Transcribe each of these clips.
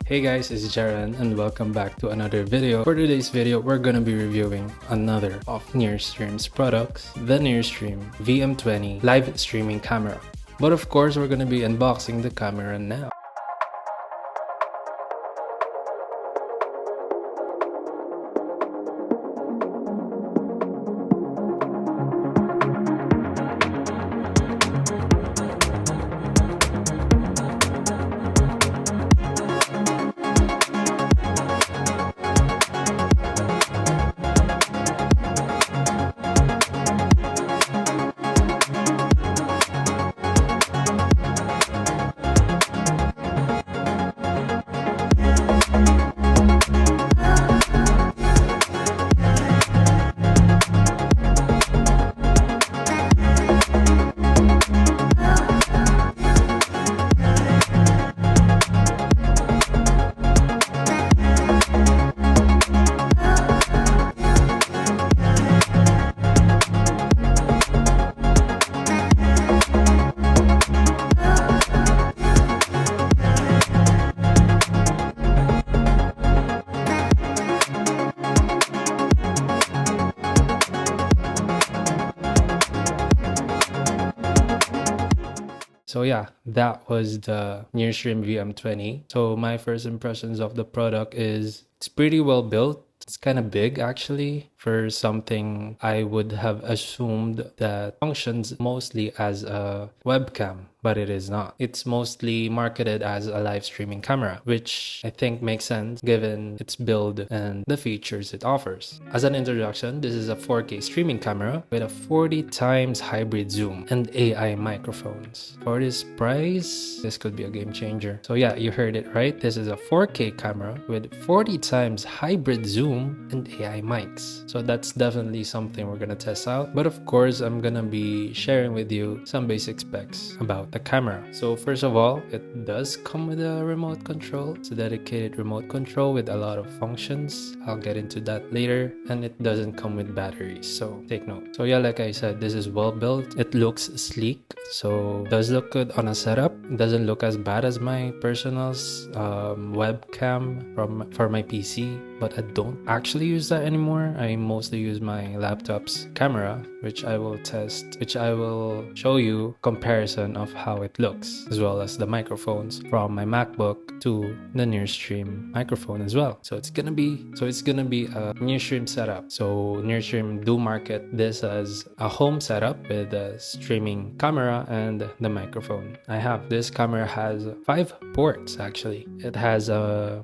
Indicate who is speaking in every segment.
Speaker 1: Hey guys, it's Jaren and welcome back to another video. For today's video, we're gonna be reviewing another of NearStream's products, the NearStream VM20 live streaming camera. But of course, we're gonna be unboxing the camera now. So yeah, that was the NearStream VM20. So my first impressions of the product is it's pretty well built. It's kind of big actually for something I would have assumed that functions mostly as a webcam, but it is not. It's mostly marketed as a live streaming camera, which I think makes sense given its build and the features it offers. As an introduction, this is a 4K streaming camera with a 40 times hybrid zoom and AI microphones. For this price, this could be a game changer. So yeah, you heard it right. This is a 4K camera with 40 times hybrid zoom and AI mics. So that's definitely something we're gonna test out. But of course, I'm gonna be sharing with you some basic specs about the camera. So first of all, it does come with a remote control. It's a dedicated remote control with a lot of functions. I'll get into that later. And it doesn't come with batteries, so take note. So yeah, like I said, this is well built. It looks sleek, so it does look good on a setup. It doesn't look as bad as my personal webcam for my PC, but I don't actually use that anymore. I mostly use my laptop's camera, which I will show you comparison of how it looks, as well as the microphones from my MacBook to the NearStream microphone as well. So it's gonna be a NearStream setup. So NearStream do market this as a home setup with a streaming camera and the microphone. This camera has 5 ports actually. It has a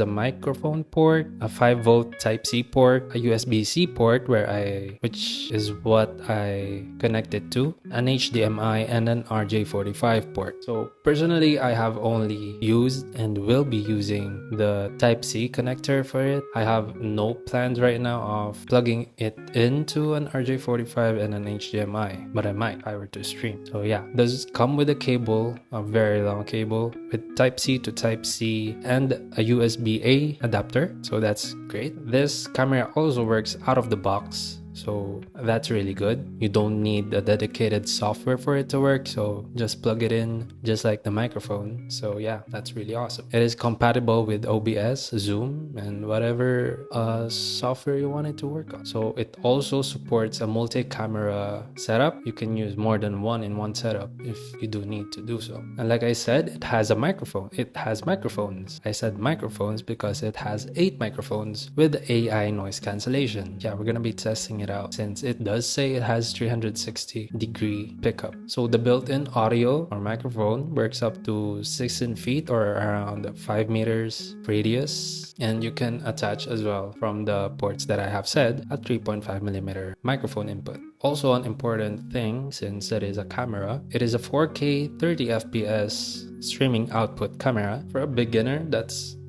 Speaker 1: microphone port, a 5-volt Type-C port, a USB-C port which is what I connected to, an HDMI, and an RJ45 port. So personally, I have only used and will be using the Type-C connector for it. I have no plans right now of plugging it into an RJ45 and an HDMI, but I might if I were to stream. So yeah, does come with a cable, a very long cable with Type-C to Type-C and a USB-A adapter. So that's great. This camera also works out of the box, so that's really good. You don't need a dedicated software for it to work, so just plug it in just like the microphone. So yeah, that's really awesome. It is compatible with OBS, Zoom, and whatever software you want it to work on. So it also supports a multi-camera setup. You can use more than one in one setup if you do need to do so. And like I said, it has a microphone. It has microphones. I said microphones because it has 8 microphones with AI noise cancellation. Yeah, we're gonna be testing it out since it does say it has 360-degree pickup. So the built-in audio or microphone works up to 16 feet or around 5 meters radius, and you can attach as well from the ports that I have said a 3.5mm microphone input. Also an important thing, since it is a camera, it is a 4K 30 FPS streaming output camera. For a beginner,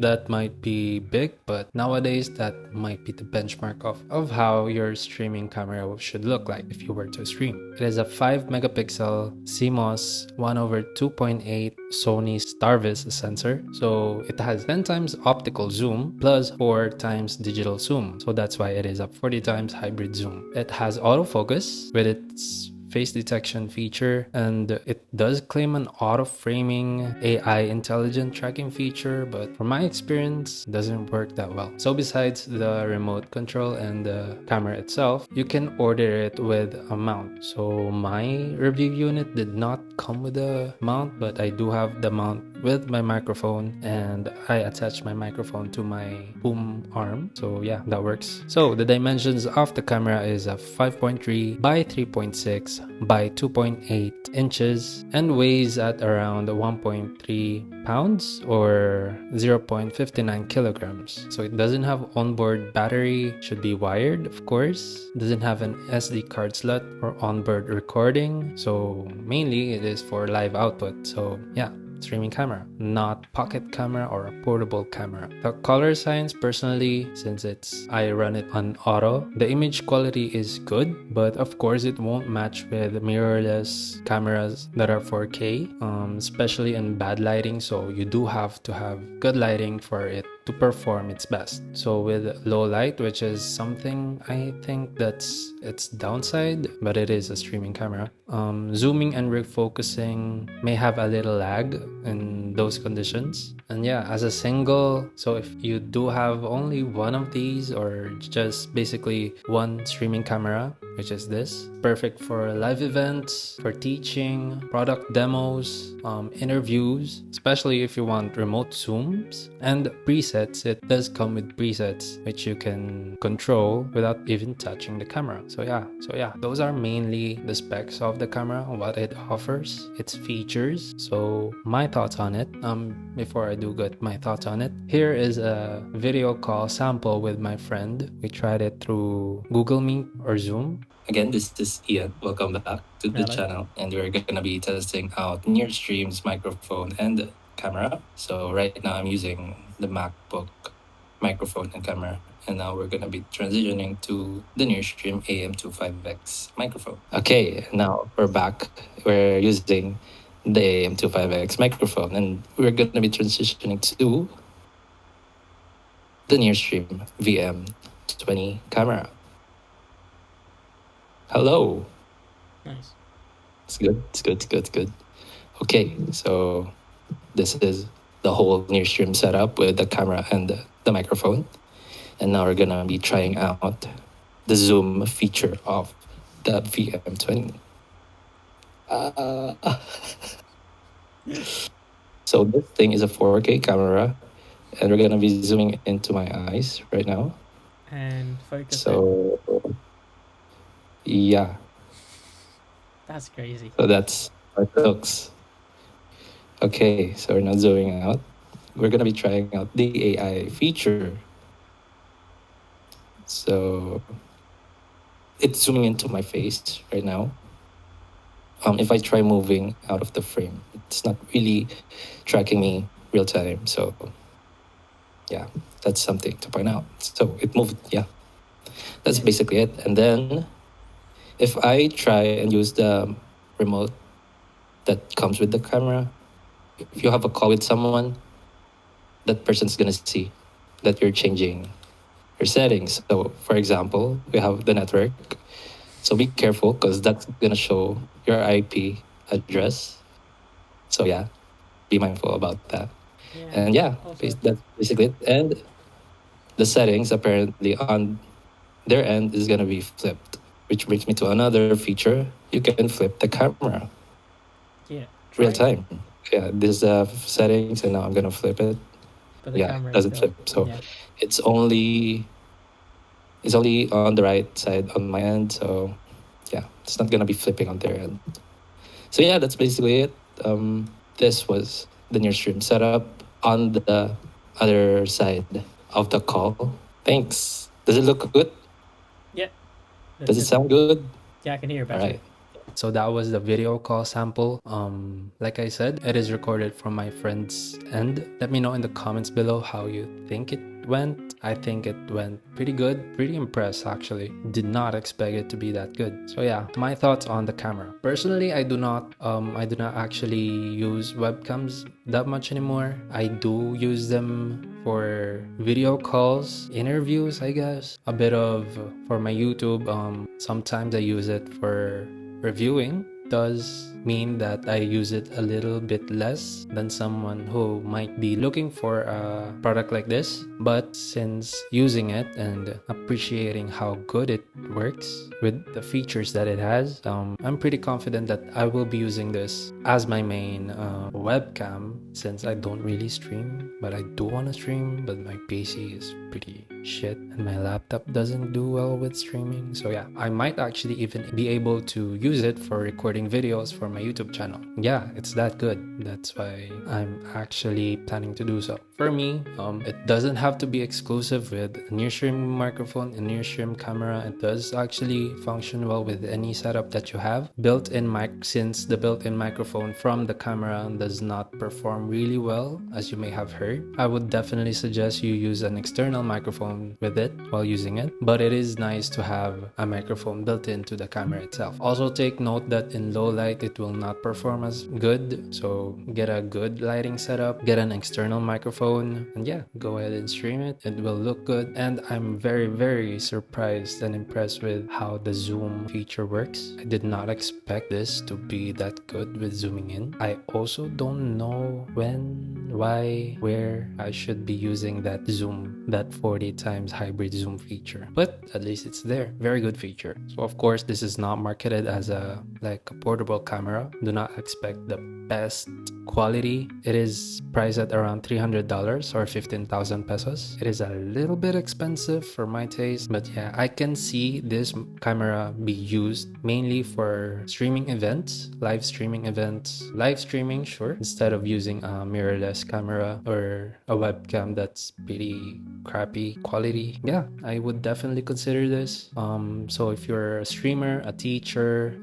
Speaker 1: that might be big, but nowadays that might be the benchmark of how your streaming camera should look like if you were to stream. It is a 5 megapixel CMOS 1/2.8 Sony Starvis sensor. So it has 10 times optical zoom plus 4 times digital zoom. So that's why it is a 40 times hybrid zoom. It has autofocus with its face detection feature, and it does claim an auto framing AI intelligent tracking feature, but from my experience, it doesn't work that well. So besides the remote control and the camera itself, you can order it with a mount. So my review unit did not come with a mount, but I do have the mount with my microphone, and I attach my microphone to my boom arm. So yeah, that works. So the dimensions of the camera is a 5.3 by 3.6 by 2.8 inches and weighs at around 1.3 pounds or 0.59 kilograms. So it doesn't have onboard battery, should be wired, of course. Doesn't have an SD card slot or onboard recording. So mainly it is for live output. So yeah, streaming camera, not pocket camera or a portable camera. The color science, personally, since I run it on auto, the image quality is good, but of course it won't match with mirrorless cameras that are 4K, especially in bad lighting. So you do have to have good lighting for it to perform its best. So with low light, which is something I think that's its downside, but it is a streaming camera, zooming and refocusing may have a little lag in those conditions. And yeah, as a single, so if you do have only one of these or just basically one streaming camera, which is this, perfect for live events, for teaching, product demos, interviews, especially if you want remote zooms and presets. It does come with presets which you can control without even touching the camera. So yeah, those are mainly the specs of the camera, what it offers, its features. So my thoughts on it, before I do get my thoughts on it, here is a video call sample with my friend. We tried it through Google Meet or Zoom.
Speaker 2: Again, this is Ian. Welcome back to the
Speaker 1: Hello.
Speaker 2: channel, and we're gonna be testing out NearStream's microphone and camera. So right now I'm using the MacBook microphone and camera, and now we're gonna be transitioning to the NearStream AM25X microphone. Okay, now we're back. We're using the AM25X microphone, and we're gonna be transitioning to the NearStream VM20 camera. Hello.
Speaker 3: Nice.
Speaker 2: It's good. It's good. It's good. It's good. Okay, so this is the whole NearStream setup with the camera and the microphone. And now we're gonna be trying out the zoom feature of the VM20. So this thing is a 4K camera, and we're gonna be zooming into my eyes right now.
Speaker 3: And focus it.
Speaker 2: So yeah,
Speaker 3: That's crazy.
Speaker 2: so that's how it looks. Okay, so we're not zooming out. We're gonna be trying out the AI feature. So it's zooming into my face right now. If I try moving out of the frame, it's not really tracking me real time. So yeah, that's something to point out. So it moved, yeah. That's basically it. And then if I try and use the remote that comes with the camera, if you have a call with someone, that person's gonna see that you're changing your settings. So for example, we have the network. So be careful because that's gonna show your IP address. So yeah, be mindful about that. And yeah, that's basically it. And the settings apparently on their end is gonna be flipped, which brings me to another feature. You can flip the camera.
Speaker 3: Yeah.
Speaker 2: Real time. Yeah, this is the settings, and now I'm gonna flip it.
Speaker 3: But the
Speaker 2: Yeah,
Speaker 3: camera
Speaker 2: it doesn't
Speaker 3: still,
Speaker 2: flip. So
Speaker 3: yeah.
Speaker 2: it's only on the right side on my end. So yeah, it's not gonna be flipping on their end. So yeah, that's basically it. This was the NearStream setup on the other side of the call. Thanks. Does it look good?
Speaker 3: Yeah.
Speaker 2: Does it sound good?
Speaker 3: Yeah, I can hear it better.
Speaker 2: All right.
Speaker 1: So that was the video call sample. Like I said, it is recorded from my friend's end. Let me know in the comments below how you think it went. I think it went pretty good, pretty impressed actually. Did not expect it to be that good. So yeah, my thoughts on the camera. Personally, I do not actually use webcams that much anymore. I do use them for video calls, interviews, I guess. A bit of for my YouTube. Sometimes I use it for reviewing does mean that I use it a little bit less than someone who might be looking for a product like this. But since using it and appreciating how good it works with the features that it has, I'm pretty confident that I will be using this as my main webcam, since I don't really stream, but I do want to stream, but my PC is pretty shit and my laptop doesn't do well with streaming. So yeah, I might actually even be able to use it for recording videos for my YouTube channel. Yeah, it's that good. That's why I'm actually planning to do so. For me, it doesn't have to be exclusive with a NearStream microphone and NearStream camera. It does actually function well with any setup that you have. Built-in mic, since the built-in microphone from the camera does not perform really well, as you may have heard, I would definitely suggest you use an external microphone with it while using it. But it is nice to have a microphone built into the camera itself. Also take note that in low light it will not perform as good, so get a good lighting setup, get an external microphone, and yeah, go ahead and stream it. It will look good, and I'm very surprised and impressed with how the zoom feature works. I did not expect this to be that good with zooming in. I also don't know when, why, where I should be using that zoom, that 40 times hybrid zoom feature, but at least it's there. Very good feature. So of course this is not marketed as a portable camera. Do not expect the best quality. It is priced at around $300 or 15,000 pesos. It is a little bit expensive for my taste, but yeah, I can see this camera be used mainly for streaming events, live streaming, sure, instead of using a mirrorless camera or a webcam that's pretty crappy quality. Yeah, I would definitely consider this. So if you're a streamer, a teacher,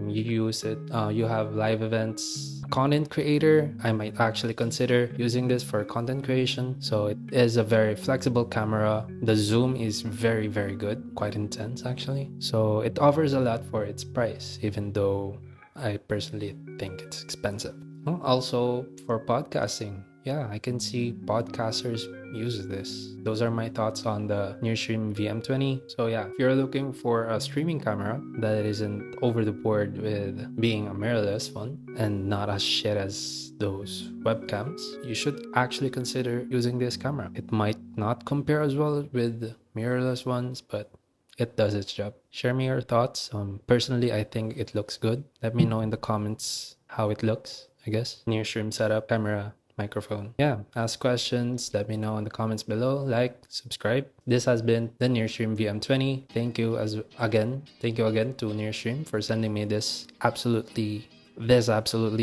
Speaker 1: you use it, you have live events, content creator, I might actually consider using this for content creation. So it is a very flexible camera. The zoom is very good, quite intense actually. So it offers a lot for its price, even though I personally think it's expensive. Also for podcasting, yeah, I can see podcasters use this. Those are my thoughts on the NearStream VM20. So yeah, if you're looking for a streaming camera that isn't over the board with being a mirrorless one and not as shit as those webcams, you should actually consider using this camera. It might not compare as well with mirrorless ones, but it does its job. Share me your thoughts. Personally, I think it looks good. Let me know in the comments how it looks, I guess. NearStream setup, camera, microphone. Yeah, ask questions. Let me know in the comments below. Like, subscribe. This has been the NearStream VM20. Thank you again to NearStream for sending me this absolutely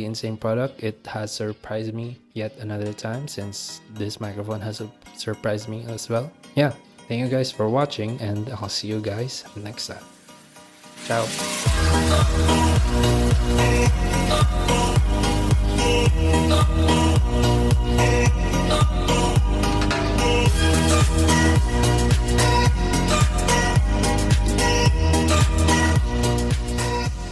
Speaker 1: insane product. It has surprised me yet another time, since this microphone has surprised me as well. Yeah, thank you guys for watching, and I'll see you guys next time. Ciao.